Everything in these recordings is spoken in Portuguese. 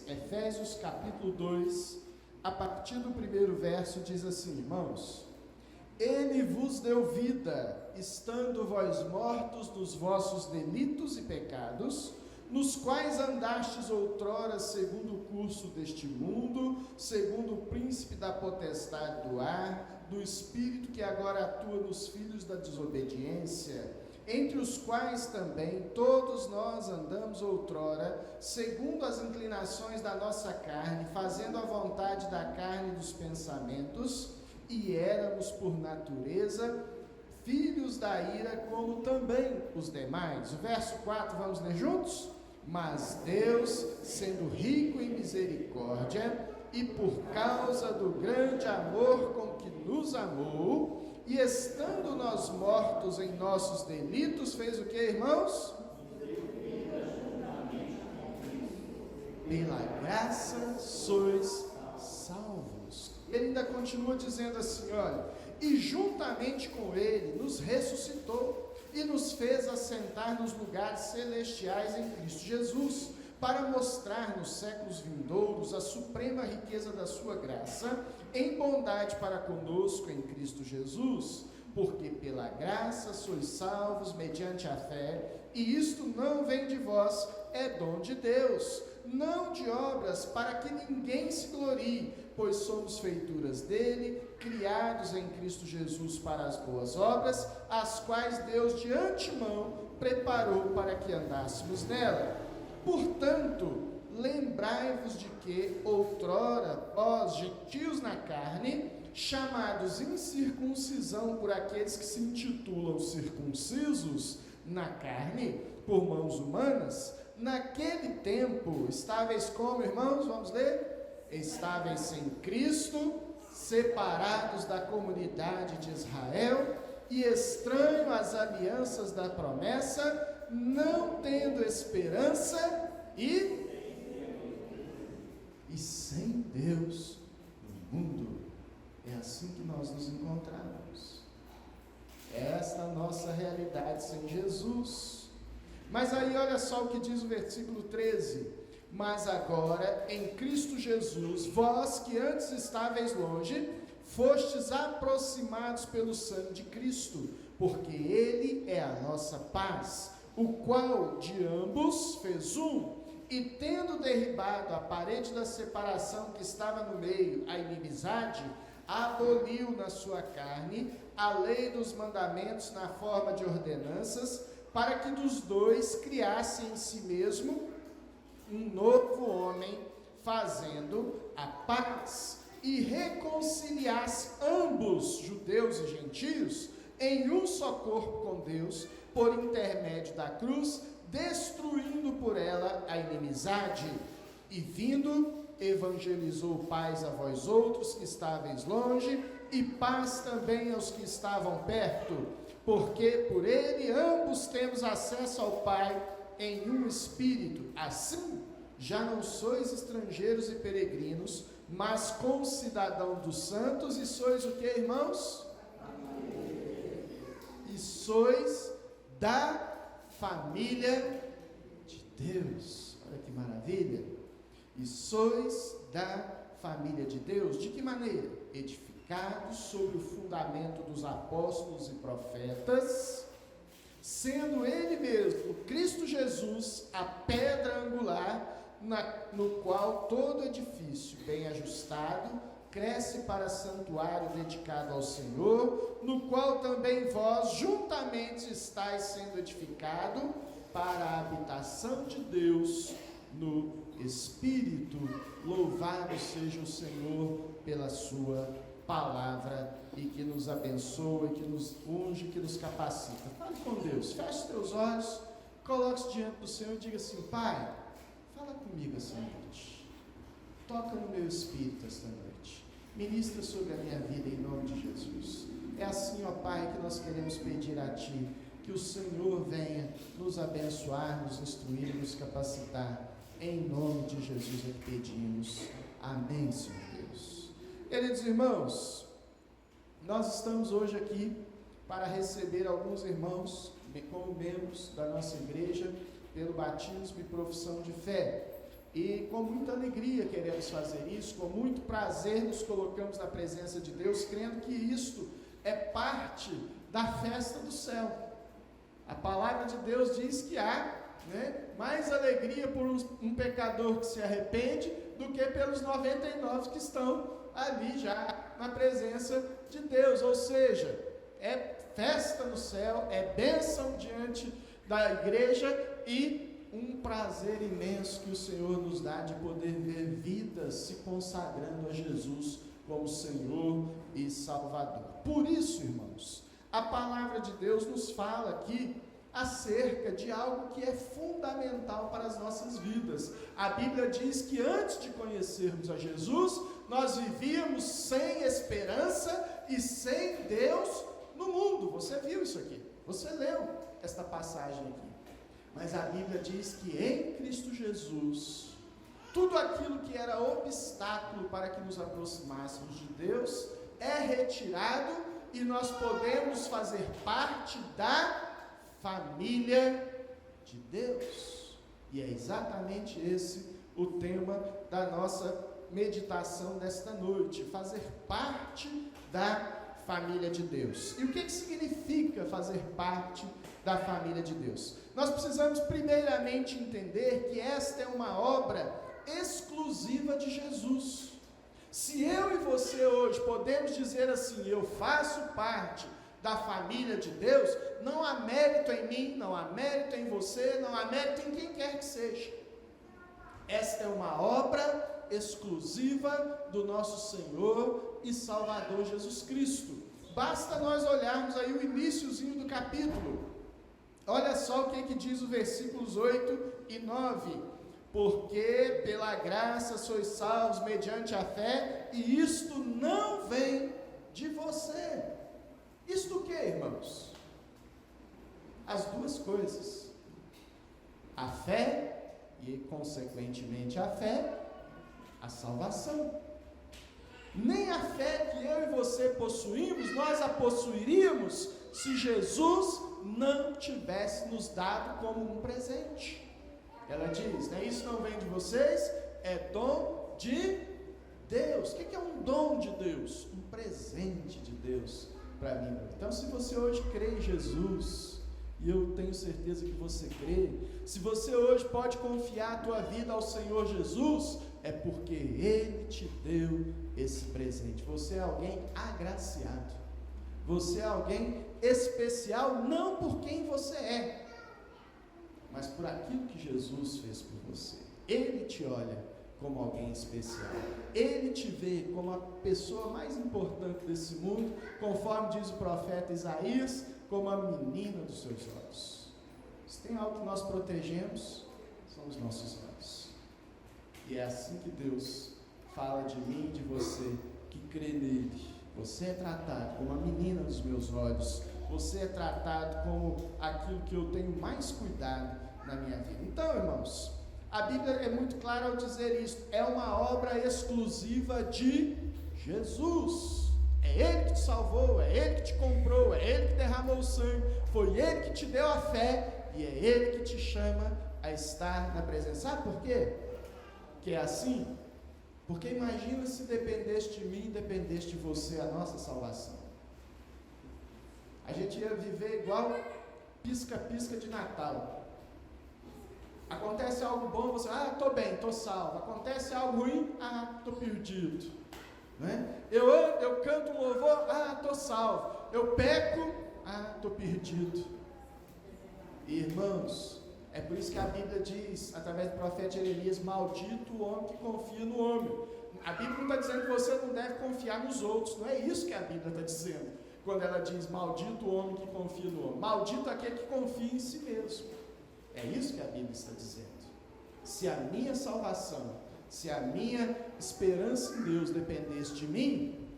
Efésios capítulo 2, a partir do primeiro verso, diz assim: irmãos, Ele vos deu vida, estando vós mortos nos vossos delitos e pecados, nos quais andastes outrora segundo o curso deste mundo, segundo o príncipe da potestade do ar, do espírito que agora atua nos filhos da desobediência, entre os quais também todos nós andamos outrora, segundo as inclinações da nossa carne, fazendo a vontade da carne e dos pensamentos, e éramos por natureza filhos da ira, como também os demais. O verso 4, vamos ler juntos? Mas Deus, sendo rico em misericórdia, e por causa do grande amor com que nos amou, e estando nós mortos em nossos delitos, fez o que, irmãos? Pela graça sois salvos. Ele ainda continua dizendo assim, olha, e juntamente com ele nos ressuscitou e nos fez assentar nos lugares celestiais em Cristo Jesus, para mostrar nos séculos vindouros a suprema riqueza da sua graça, em bondade para conosco em Cristo Jesus, porque pela graça sois salvos mediante a fé, e isto não vem de vós, é dom de Deus, não de obras, para que ninguém se glorie, pois somos feituras dele, criados em Cristo Jesus para as boas obras, as quais Deus de antemão preparou para que andássemos nela. Portanto, lembrai-vos de que outrora, vós, gentios na carne, chamados incircuncisão por aqueles que se intitulam circuncisos na carne, por mãos humanas, naquele tempo, estáveis como, irmãos, vamos ler? Estáveis sem Cristo, separados da comunidade de Israel, e estranho às alianças da promessa, não tendo esperança e sem Deus no mundo. É assim que nós nos encontramos. Esta é a nossa realidade sem Jesus. Mas aí olha só o que diz o versículo 13: mas agora em Cristo Jesus, vós que antes estáveis longe, fostes aproximados pelo sangue de Cristo, porque Ele é a nossa paz, o qual de ambos fez um, e tendo derribado a parede da separação que estava no meio, a inimizade, aboliu na sua carne a lei dos mandamentos na forma de ordenanças, para que dos dois criasse em si mesmo um novo homem, fazendo a paz, e reconciliasse ambos, judeus e gentios, em um só corpo com Deus, por intermédio da cruz, destruindo por ela a inimizade, e vindo, evangelizou paz a vós outros que estáveis longe, e paz também aos que estavam perto, porque por ele ambos temos acesso ao Pai em um Espírito. Assim, já não sois estrangeiros e peregrinos, mas concidadão dos santos, e sois o que, irmãos? E sois da família de Deus. Olha que maravilha! E sois da família de Deus. De que maneira? Edificados sobre o fundamento dos apóstolos e profetas, sendo Ele mesmo, Cristo Jesus, a pedra angular, no qual todo edifício bem ajustado cresce para santuário dedicado ao Senhor, no qual também vós juntamente estáis sendo edificado para a habitação de Deus no Espírito. Louvado seja o Senhor pela sua palavra, e que nos abençoa, que nos unge, que nos capacita. Fale com Deus, feche os teus olhos, coloque-se diante do Senhor e diga assim: Pai, fala comigo essa noite, toca no meu espírito esta noite, ministra sobre a minha vida em nome de Jesus. É assim, ó Pai, que nós queremos pedir a Ti, que o Senhor venha nos abençoar, nos instruir, nos capacitar, em nome de Jesus é que pedimos, amém, Senhor Deus. Queridos irmãos, nós estamos hoje aqui para receber alguns irmãos como membros da nossa igreja, pelo batismo e profissão de fé. E com muita alegria queremos fazer isso, com muito prazer nos colocamos na presença de Deus, crendo que isto é parte da festa do céu. A palavra de Deus diz que há, mais alegria por um pecador que se arrepende do que pelos 99 que estão ali já na presença de Deus. Ou seja, é festa no céu, é bênção diante da igreja e um prazer imenso que o Senhor nos dá de poder ver vidas se consagrando a Jesus como Senhor e Salvador. Por isso, irmãos, a palavra de Deus nos fala aqui acerca de algo que é fundamental para as nossas vidas. A Bíblia diz que antes de conhecermos a Jesus, nós vivíamos sem esperança e sem Deus no mundo. Você viu isso aqui? Você leu esta passagem aqui. Mas a Bíblia diz que em Cristo Jesus, tudo aquilo que era obstáculo para que nos aproximássemos de Deus é retirado e nós podemos fazer parte da família de Deus. E é exatamente esse o tema da nossa meditação desta noite, fazer parte da família de Deus. E o que significa fazer parte da família de Deus? Nós precisamos primeiramente entender que esta é uma obra exclusiva de Jesus. Se eu e você hoje podemos dizer assim, eu faço parte da família de Deus, não há mérito em mim, não há mérito em você, não há mérito em quem quer que seja. Esta é uma obra exclusiva do nosso Senhor e Salvador Jesus Cristo. Basta nós olharmos aí o iniciozinho do capítulo. Olha só o que diz o versículos 8 e 9. Porque pela graça sois salvos mediante a fé, e isto não vem de você. Isto o que, irmãos? As duas coisas. A fé e, consequentemente, a fé, a salvação. Nem a fé que eu e você possuímos, nós a possuiríamos se Jesus não tivesse nos dado como um presente. Ela diz, isso não vem de vocês, é dom de Deus. O que é um dom de Deus? Um presente de Deus para mim. Então, se você hoje crê em Jesus, e eu tenho certeza que você crê, se você hoje pode confiar a tua vida ao Senhor Jesus, é porque Ele te deu esse presente. Você é alguém agraciado, você é alguém especial, não por quem você é, mas por aquilo que Jesus fez por você. Ele te olha como alguém especial, Ele te vê como a pessoa mais importante desse mundo, conforme diz o profeta Isaías, como a menina dos seus olhos. Se tem algo que nós protegemos, são os nossos olhos. E é assim que Deus fala de mim e de você, que crê nele. Você é tratado como a menina dos meus olhos, você é tratado como aquilo que eu tenho mais cuidado na minha vida. Então, irmãos, a Bíblia é muito clara ao dizer isso, é uma obra exclusiva de Jesus. É Ele que te salvou, é Ele que te comprou, é Ele que derramou o sangue, foi Ele que te deu a fé, e é Ele que te chama a estar na presença. Sabe por quê? Que é assim? Porque imagina se dependesse de mim, dependesse de você, a nossa salvação. A gente ia viver igual pisca-pisca de Natal. Acontece algo bom, você, estou bem, estou salvo. Acontece algo ruim, estou perdido. Eu canto um louvor, estou salvo. Eu peco, estou perdido. Irmãos, é por isso que a Bíblia diz, através do profeta Jeremias, maldito o homem que confia no homem. A Bíblia não está dizendo que você não deve confiar nos outros, não é isso que a Bíblia está dizendo, quando ela diz, maldito o homem que confia no homem. Maldito aquele que confia em si mesmo. É isso que a Bíblia está dizendo. Se a minha salvação, se a minha esperança em Deus dependesse de mim,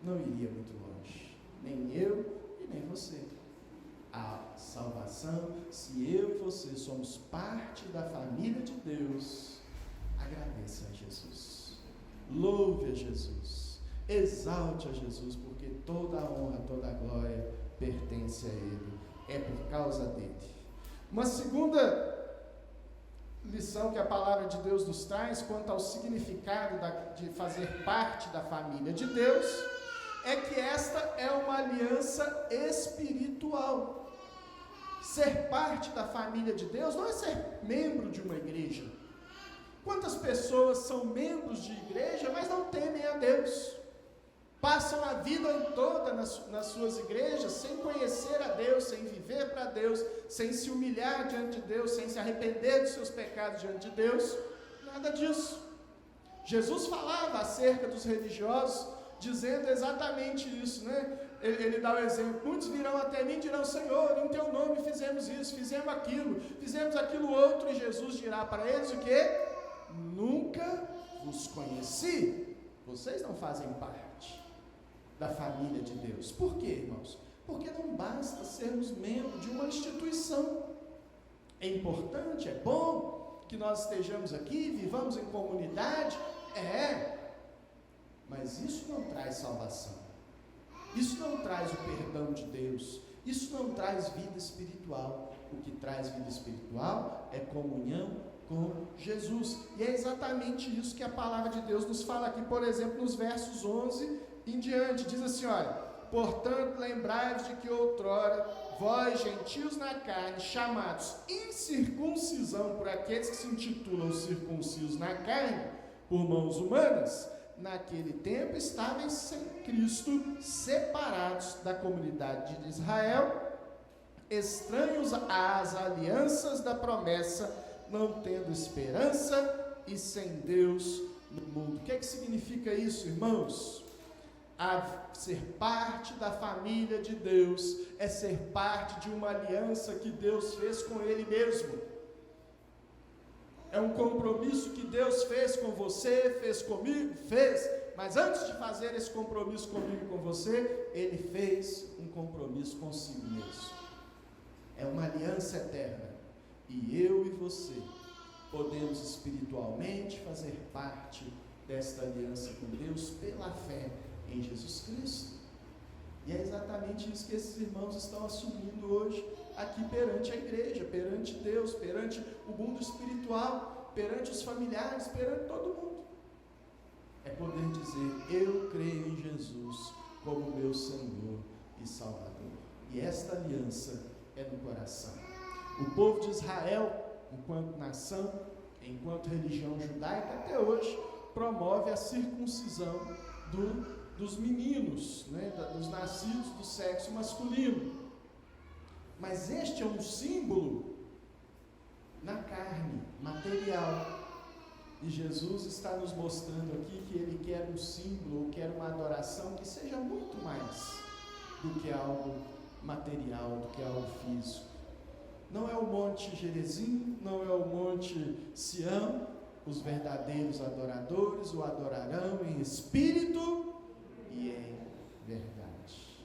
não iria muito longe, nem eu e nem você. A salvação, se eu e você somos parte da família de Deus, agradeça a Jesus, louve a Jesus, exalte a Jesus, porque toda a honra, toda a glória pertence a Ele, é por causa dele. Uma segunda lição lição que a palavra de Deus nos traz quanto ao significado de fazer parte da família de Deus, é que esta é uma aliança espiritual. Ser parte da família de Deus não é ser membro de uma igreja. Quantas pessoas são membros de igreja, mas não temem a Deus? Passam a vida toda nas suas igrejas sem conhecer a Deus, sem viver para Deus, sem se humilhar diante de Deus, sem se arrepender dos seus pecados diante de Deus. Nada disso. Jesus falava acerca dos religiosos, dizendo exatamente isso, né? Ele dá o exemplo: muitos virão até mim e dirão: Senhor, em teu nome fizemos isso, fizemos aquilo outro, e Jesus dirá para eles o quê? Nunca vos conheci, vocês não fazem parte da família de Deus. Por quê, irmãos? Porque não basta sermos membros de uma instituição. É importante, é bom que nós estejamos aqui, vivamos em comunidade, mas isso não traz salvação, isso não traz o perdão de Deus, isso não traz vida espiritual. O que traz vida espiritual é comunhão com Jesus, e é exatamente isso que a palavra de Deus nos fala aqui, por exemplo, nos versos 11 em diante. Diz assim, olha: portanto, lembrai-vos de que outrora, vós, gentios na carne, chamados incircuncisão por aqueles que se intitulam circuncisos na carne, por mãos humanas, naquele tempo estavam sem Cristo, separados da comunidade de Israel, estranhos às alianças da promessa, não tendo esperança e sem Deus no mundo. O que é que significa isso, irmãos? Ser parte da família de Deus é ser parte de uma aliança que Deus fez com Ele mesmo. É um compromisso que Deus fez com você, fez comigo, mas antes de fazer esse compromisso comigo e com você, Ele fez um compromisso consigo mesmo. É uma aliança eterna. E eu e você podemos espiritualmente fazer parte desta aliança com Deus pela fé em Jesus Cristo. E é exatamente isso que esses irmãos estão assumindo hoje aqui perante a igreja, perante Deus, perante o mundo espiritual, perante os familiares, perante todo mundo. É poder dizer: eu creio em Jesus como meu Senhor e Salvador. E esta aliança é no coração. O povo de Israel, enquanto nação, enquanto religião judaica, até hoje promove a circuncisão dos meninos, né, dos nascidos do sexo masculino. Mas este é um símbolo na carne, material. E Jesus está nos mostrando aqui que Ele quer um símbolo, quer uma adoração que seja muito mais do que algo material, do que algo físico. Não é o Monte Gerizim, não é o Monte Sião. Os verdadeiros adoradores o adorarão em espírito e em verdade.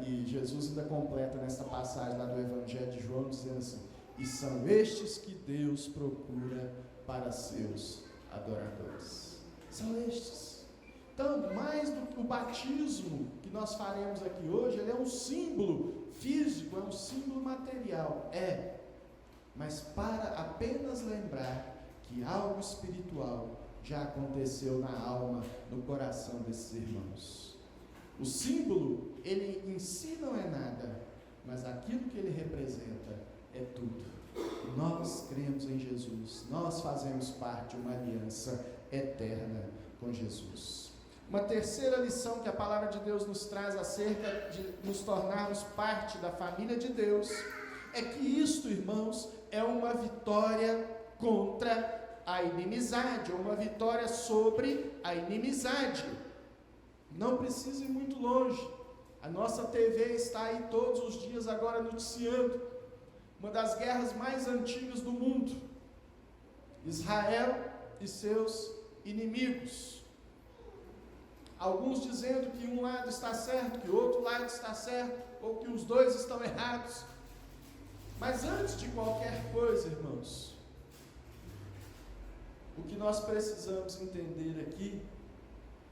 E Jesus ainda completa nessa passagem lá do Evangelho de João, dizendo assim: e são estes que Deus procura para seus adoradores. São estes. Então, mais do que o batismo que nós faremos aqui hoje, ele é um símbolo físico, é um símbolo material, mas para apenas lembrar que algo espiritual já aconteceu na alma, no coração desses irmãos. O símbolo, ele em si não é nada, mas aquilo que ele representa é tudo. Nós cremos em Jesus, nós fazemos parte de uma aliança eterna com Jesus. Uma terceira lição que a palavra de Deus nos traz acerca de nos tornarmos parte da família de Deus é que isto, irmãos, é uma vitória contra a inimizade, uma vitória sobre a inimizade. Não precisa ir muito longe. A nossa TV está aí todos os dias agora noticiando uma das guerras mais antigas do mundo: Israel e seus inimigos. Alguns dizendo que um lado está certo, que o outro lado está certo, ou que os dois estão errados. Mas antes de qualquer coisa, irmãos, o que nós precisamos entender aqui,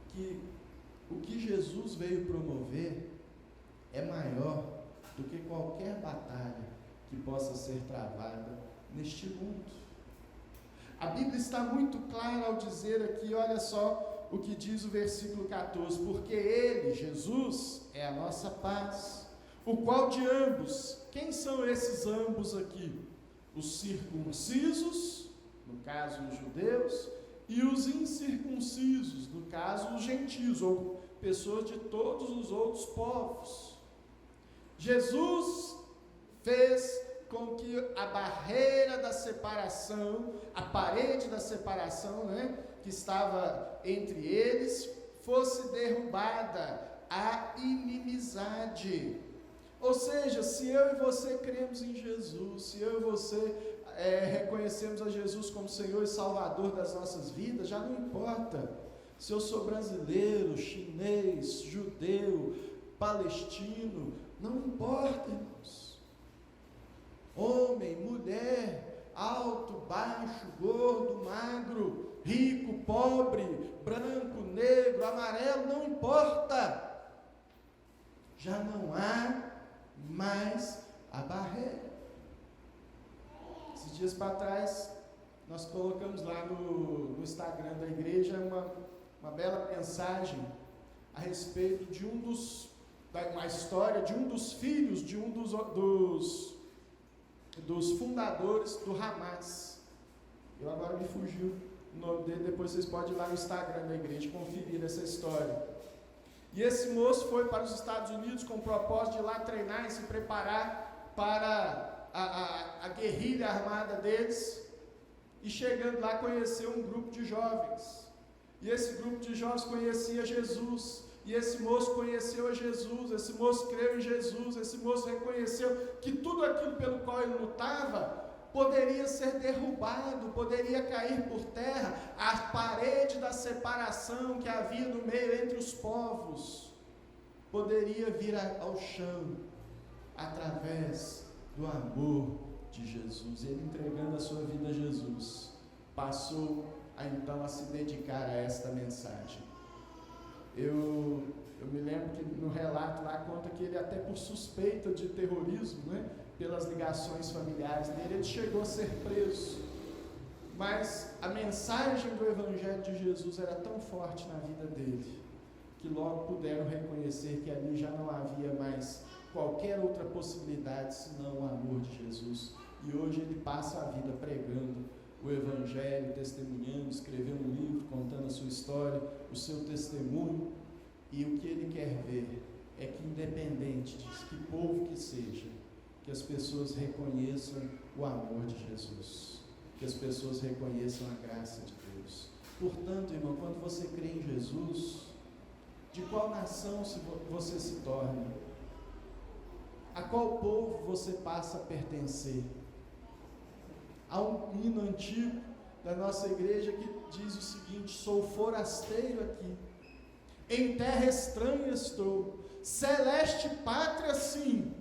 que o que Jesus veio promover é maior do que qualquer batalha que possa ser travada neste deste mundo. A Bíblia está muito clara ao dizer aqui, olha só o que diz o versículo 14: porque Ele, Jesus, é a nossa paz, o qual de ambos, quem são esses ambos aqui? Os circuncisos, no caso os judeus, e os incircuncisos, no caso os gentios, ou pessoas de todos os outros povos. Jesus fez com que a barreira da separação, a parede da separação, que estava entre eles, fosse derrubada, a inimizade. Ou seja, se eu e você cremos em Jesus, se eu e você reconhecemos a Jesus como Senhor e Salvador das nossas vidas, já não importa se eu sou brasileiro, chinês, judeu, palestino, não importa, irmãos. Homem, mulher, alto, baixo, gordo, magro, rico, pobre, branco, negro, amarelo, não importa. Já não há mais a barreira. Esses dias para trás, nós colocamos lá no Instagram da igreja uma bela mensagem a respeito de uma história de um dos filhos de um dos fundadores do Hamas. Eu agora me fugiu o nome dele, depois vocês podem ir lá no Instagram da igreja conferir essa história. E esse moço foi para os Estados Unidos com o propósito de ir lá treinar e se preparar para a guerrilha armada deles, e chegando lá conheceu um grupo de jovens, e esse grupo de jovens conhecia Jesus, e esse moço conheceu a Jesus, esse moço creu em Jesus, esse moço reconheceu que tudo aquilo pelo qual ele lutava poderia ser derrubado, poderia cair por terra, a parede da separação que havia no meio entre os povos poderia vir ao chão, através do amor de Jesus. Ele, entregando a sua vida a Jesus, passou então a se dedicar a esta mensagem. Eu me lembro que no relato lá conta que ele, até por suspeita de terrorismo, pelas ligações familiares dele, ele chegou a ser preso. Mas a mensagem do Evangelho de Jesus era tão forte na vida dele, que logo puderam reconhecer que ali já não havia mais qualquer outra possibilidade senão o amor de Jesus. E hoje ele passa a vida pregando o Evangelho, testemunhando, escrevendo um livro, contando a sua história, o seu testemunho. E o que ele quer ver é que, independente de que povo que seja, que as pessoas reconheçam o amor de Jesus, que as pessoas reconheçam a graça de Deus. Portanto, irmão, quando você crê em Jesus, de qual nação você se torna? A qual povo você passa a pertencer? Há um hino antigo da nossa igreja que diz o seguinte: sou forasteiro aqui, em terra estranha estou, celeste pátria sim,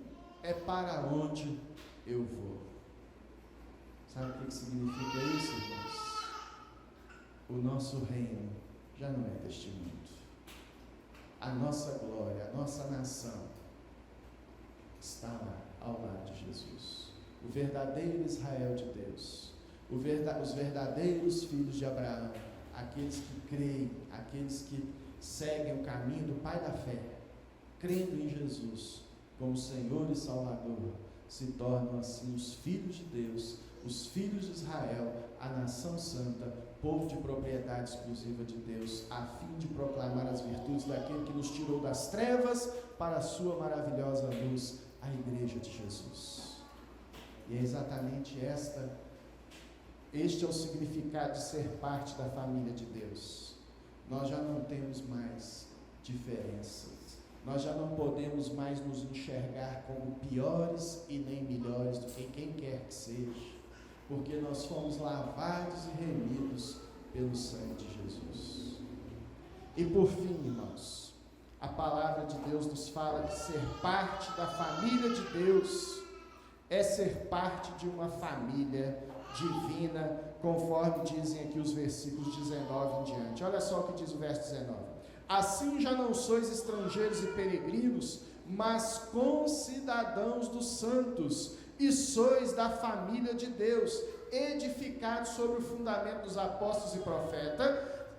é para onde eu vou. Sabe o que significa isso, irmãos? O nosso reino já não é deste mundo. A nossa glória, a nossa nação está lá, ao lado de Jesus. O verdadeiro Israel de Deus, os verdadeiros filhos de Abraão, aqueles que creem, aqueles que seguem o caminho do Pai da fé, crendo em Jesus como Senhor e Salvador, se tornam assim os filhos de Deus, os filhos de Israel, a nação santa, povo de propriedade exclusiva de Deus, a fim de proclamar as virtudes daquele que nos tirou das trevas para a sua maravilhosa luz, a igreja de Jesus. E é exatamente este é o significado de ser parte da família de Deus. Nós já não temos mais diferenças, nós já não podemos mais nos enxergar como piores e nem melhores do que quem quer que seja, porque nós fomos lavados e remidos pelo sangue de Jesus. E por fim, irmãos, a palavra de Deus nos fala que ser parte da família de Deus é ser parte de uma família divina, conforme dizem aqui os versículos 19 em diante. Olha só o que diz o verso 19: assim já não sois estrangeiros e peregrinos, mas concidadãos dos santos e sois da família de Deus, edificados sobre o fundamento dos apóstolos e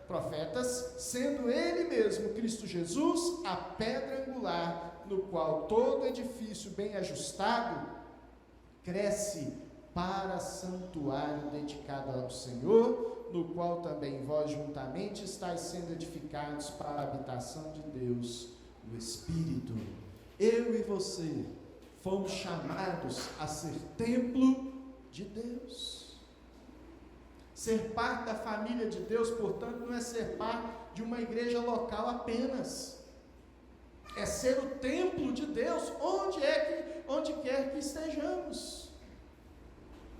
profetas, sendo Ele mesmo, Cristo Jesus, a pedra angular, no qual todo edifício bem ajustado cresce para santuário dedicado ao Senhor, no qual também vós juntamente estáis sendo edificados para a habitação de Deus, o Espírito. Eu e você fomos chamados a ser templo de Deus. Ser parte da família de Deus, portanto, não é ser parte de uma igreja local apenas. É ser o templo de Deus onde quer que estejamos.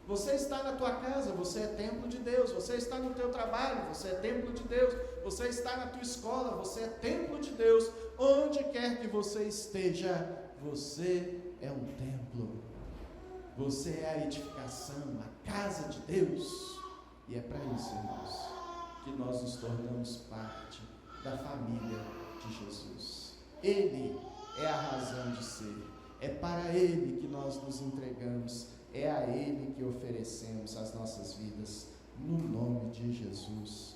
Você está na tua casa, você é templo de Deus. Você está no teu trabalho, você é templo de Deus. Você está na tua escola, você é templo de Deus. Onde quer que você esteja, você é um templo. Você é a edificação, a casa de Deus. E é para isso, irmãos, que nós nos tornamos parte da família de Jesus. Ele é a razão de ser. É para Ele que nós nos entregamos. É a Ele que oferecemos as nossas vidas, no nome de Jesus.